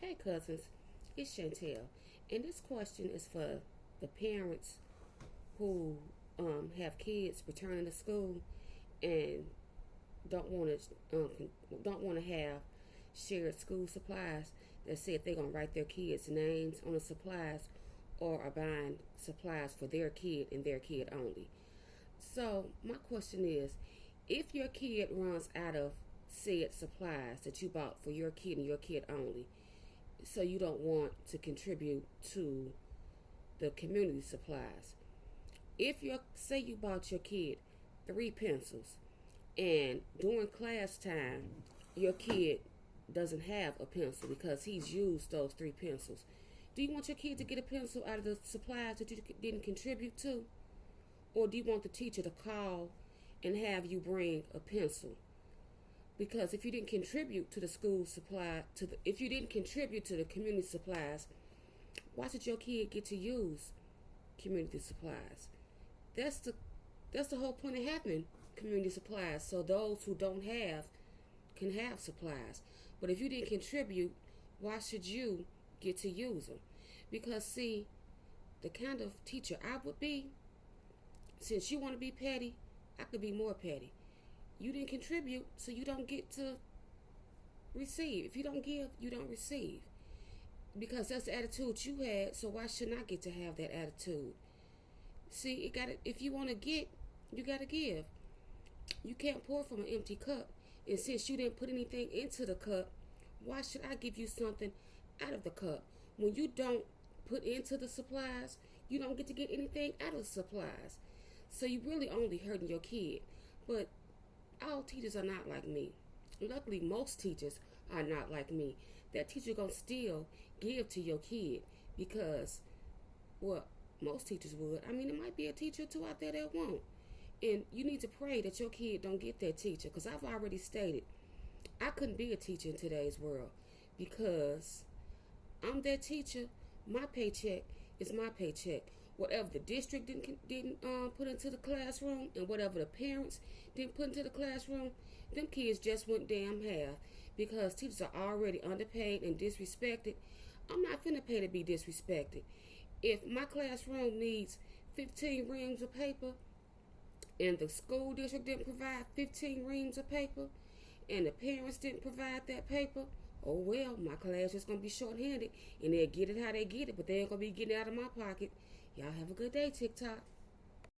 Hey cousins, it's Chantel, and this question is for the parents who have kids returning to school and don't want to have shared school supplies that say if they're gonna write their kids' names on the supplies or are buying supplies for their kid and their kid only. So my question is, if your kid runs out of said supplies that you bought for your kid and your kid only, so you don't want to contribute to the community supplies. If you say you bought your kid 3 pencils and during class time your kid doesn't have a pencil because he's used those 3 pencils, do you want your kid to get a pencil out of the supplies that you didn't contribute to? Or do you want the teacher to call and have you bring a pencil? Because if you didn't contribute to the school supply, if you didn't contribute to the community supplies, why should your kid get to use community supplies? That's the that's the whole point of having community supplies, so those who don't have can have supplies. But if you didn't contribute, why should you get to use them? Because see, the kind of teacher I would be, since you want to be petty, I could be more petty. You didn't contribute, so you don't get to receive. If you don't give, you don't receive. Because that's the attitude you had, so why shouldn't I get to have that attitude? See, if you want to get, you gotta give. You can't pour from an empty cup. And since you didn't put anything into the cup, why should I give you something out of the cup? When you don't put into the supplies, you don't get to get anything out of the supplies. So you really only hurting your kid. But all teachers are not like me. Luckily, most teachers are not like me. That teacher gonna still give to your kid because, well, most teachers would. I mean, there might be a teacher or two out there that won't. And you need to pray that your kid don't get that teacher, because I've already stated I couldn't be a teacher in today's world because I'm that teacher. My paycheck is my paycheck. Whatever the district didn't put into the classroom and whatever the parents didn't put into the classroom, them kids just went damn half because teachers are already underpaid and disrespected. I'm not finna pay to be disrespected. If my classroom needs 15 reams of paper and the school district didn't provide 15 reams of paper and the parents didn't provide that paper, oh well, my class is going to be short-handed and they'll get it how they get it, but they ain't going to be getting it out of my pocket. Y'all have a good day, TikTok.